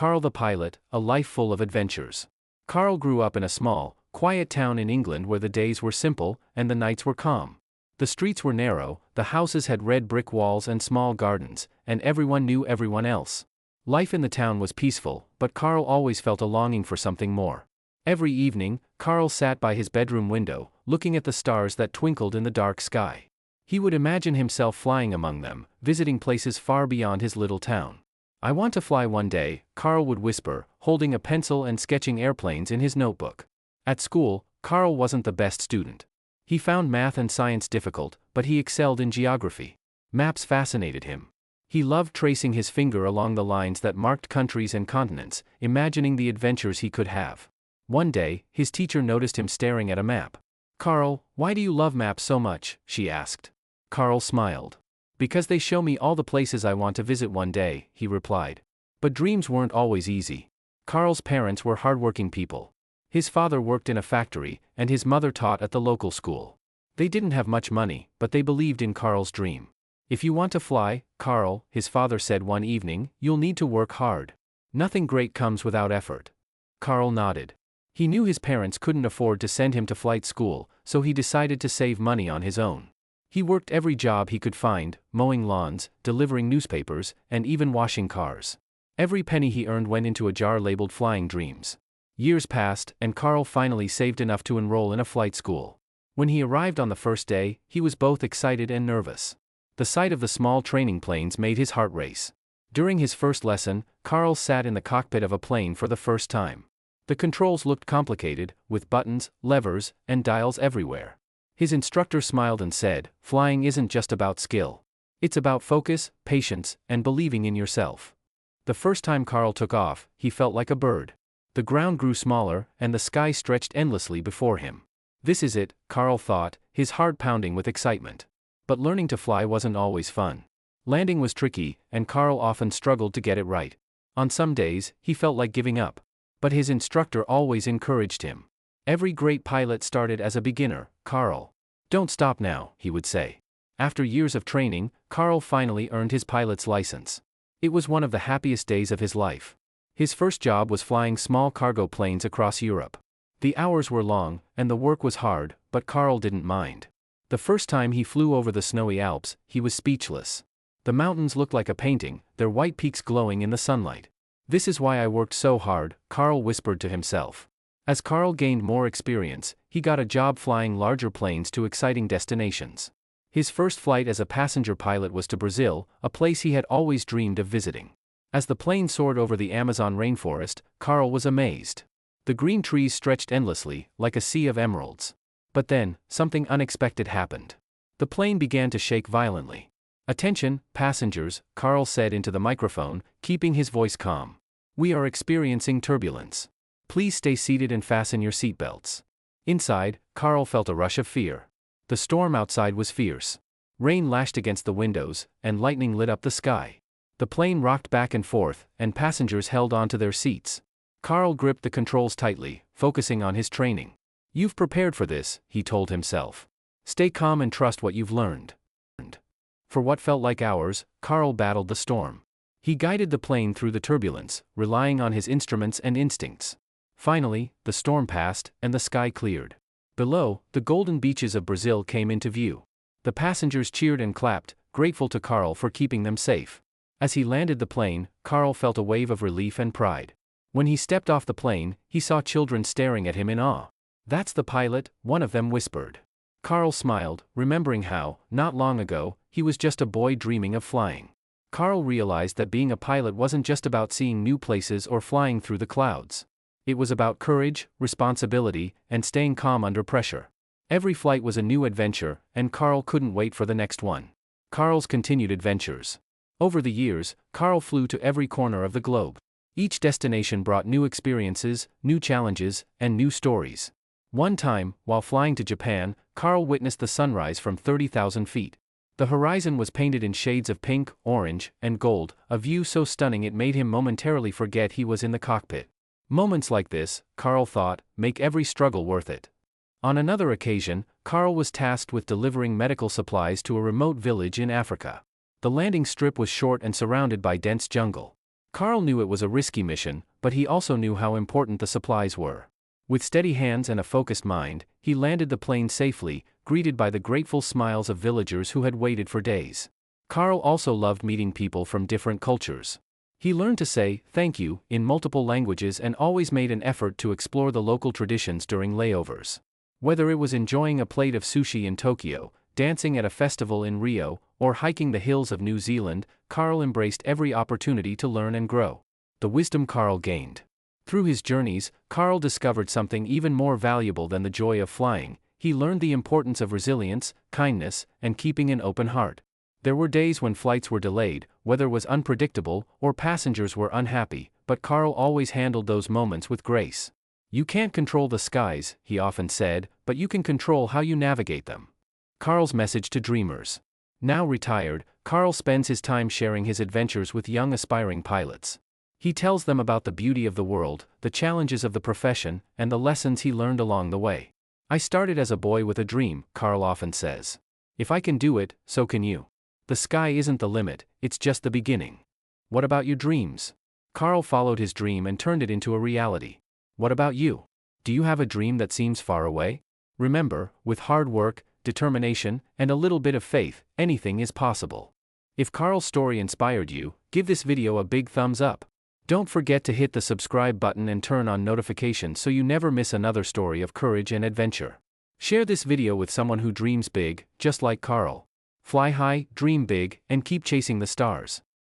Carl the Pilot, A Life Full of Adventures. Carl grew up in a small, quiet town in England where the days were simple and the nights were calm. The streets were narrow, the houses had red brick walls and small gardens, and everyone knew everyone else. Life in the town was peaceful, but Carl always felt a longing for something more. Every evening, Carl sat by his bedroom window, looking at the stars that twinkled in the dark sky. He would imagine himself flying among them, visiting places far beyond his little town. "I want to fly one day," Carl would whisper, holding a pencil and sketching airplanes in his notebook. At school, Carl wasn't the best student. He found math and science difficult, but he excelled in geography. Maps fascinated him. He loved tracing his finger along the lines that marked countries and continents, imagining the adventures he could have. One day, his teacher noticed him staring at a map. "Carl, why do you love maps so much?" she asked. Carl smiled. "Because they show me all the places I want to visit one day," he replied. But dreams weren't always easy. Carl's parents were hardworking people. His father worked in a factory, and his mother taught at the local school. They didn't have much money, but they believed in Carl's dream. "If you want to fly, Carl," his father said one evening, "you'll need to work hard. Nothing great comes without effort." Carl nodded. He knew his parents couldn't afford to send him to flight school, so he decided to save money on his own. He worked every job he could find, mowing lawns, delivering newspapers, and even washing cars. Every penny he earned went into a jar labeled Flying Dreams. Years passed, and Carl finally saved enough to enroll in a flight school. When he arrived on the first day, he was both excited and nervous. The sight of the small training planes made his heart race. During his first lesson, Carl sat in the cockpit of a plane for the first time. The controls looked complicated, with buttons, levers, and dials everywhere. His instructor smiled and said, "Flying isn't just about skill. It's about focus, patience, and believing in yourself." The first time Carl took off, he felt like a bird. The ground grew smaller, and the sky stretched endlessly before him. "This is it," Carl thought, his heart pounding with excitement. But learning to fly wasn't always fun. Landing was tricky, and Carl often struggled to get it right. On some days, he felt like giving up. But his instructor always encouraged him. "Every great pilot started as a beginner, Carl. Don't stop now," he would say. After years of training, Carl finally earned his pilot's license. It was one of the happiest days of his life. His first job was flying small cargo planes across Europe. The hours were long, and the work was hard, but Carl didn't mind. The first time he flew over the snowy Alps, he was speechless. The mountains looked like a painting, their white peaks glowing in the sunlight. "This is why I worked so hard," Carl whispered to himself. As Carl gained more experience, he got a job flying larger planes to exciting destinations. His first flight as a passenger pilot was to Brazil, a place he had always dreamed of visiting. As the plane soared over the Amazon rainforest, Carl was amazed. The green trees stretched endlessly, like a sea of emeralds. But then, something unexpected happened. The plane began to shake violently. "Attention, passengers," Carl said into the microphone, keeping his voice calm. "We are experiencing turbulence. Please stay seated and fasten your seatbelts." Inside, Carl felt a rush of fear. The storm outside was fierce. Rain lashed against the windows, and lightning lit up the sky. The plane rocked back and forth, and passengers held onto their seats. Carl gripped the controls tightly, focusing on his training. "You've prepared for this," he told himself. "Stay calm and trust what you've learned." For what felt like hours, Carl battled the storm. He guided the plane through the turbulence, relying on his instruments and instincts. Finally, the storm passed, and the sky cleared. Below, the golden beaches of Brazil came into view. The passengers cheered and clapped, grateful to Carl for keeping them safe. As he landed the plane, Carl felt a wave of relief and pride. When he stepped off the plane, he saw children staring at him in awe. "That's the pilot," one of them whispered. Carl smiled, remembering how, not long ago, he was just a boy dreaming of flying. Carl realized that being a pilot wasn't just about seeing new places or flying through the clouds. It was about courage, responsibility, and staying calm under pressure. Every flight was a new adventure, and Carl couldn't wait for the next one. Carl's continued adventures. Over the years, Carl flew to every corner of the globe. Each destination brought new experiences, new challenges, and new stories. One time, while flying to Japan, Carl witnessed the sunrise from 30,000 feet. The horizon was painted in shades of pink, orange, and gold, a view so stunning it made him momentarily forget he was in the cockpit. Moments like this, Carl thought, make every struggle worth it. On another occasion, Carl was tasked with delivering medical supplies to a remote village in Africa. The landing strip was short and surrounded by dense jungle. Carl knew it was a risky mission, but he also knew how important the supplies were. With steady hands and a focused mind, he landed the plane safely, greeted by the grateful smiles of villagers who had waited for days. Carl also loved meeting people from different cultures. He learned to say, "thank you," in multiple languages and always made an effort to explore the local traditions during layovers. Whether it was enjoying a plate of sushi in Tokyo, dancing at a festival in Rio, or hiking the hills of New Zealand, Carl embraced every opportunity to learn and grow. The wisdom Carl gained. Through his journeys, Carl discovered something even more valuable than the joy of flying. He learned the importance of resilience, kindness, and keeping an open heart. There were days when flights were delayed, weather was unpredictable, or passengers were unhappy, but Carl always handled those moments with grace. "You can't control the skies," he often said, "but you can control how you navigate them." Carl's message to dreamers. Now retired, Carl spends his time sharing his adventures with young aspiring pilots. He tells them about the beauty of the world, the challenges of the profession, and the lessons he learned along the way. "I started as a boy with a dream," Carl often says. "If I can do it, so can you. The sky isn't the limit, it's just the beginning." What about your dreams? Carl followed his dream and turned it into a reality. What about you? Do you have a dream that seems far away? Remember, with hard work, determination, and a little bit of faith, anything is possible. If Carl's story inspired you, give this video a big thumbs up. Don't forget to hit the subscribe button and turn on notifications so you never miss another story of courage and adventure. Share this video with someone who dreams big, just like Carl. Fly high, dream big, and keep chasing the stars.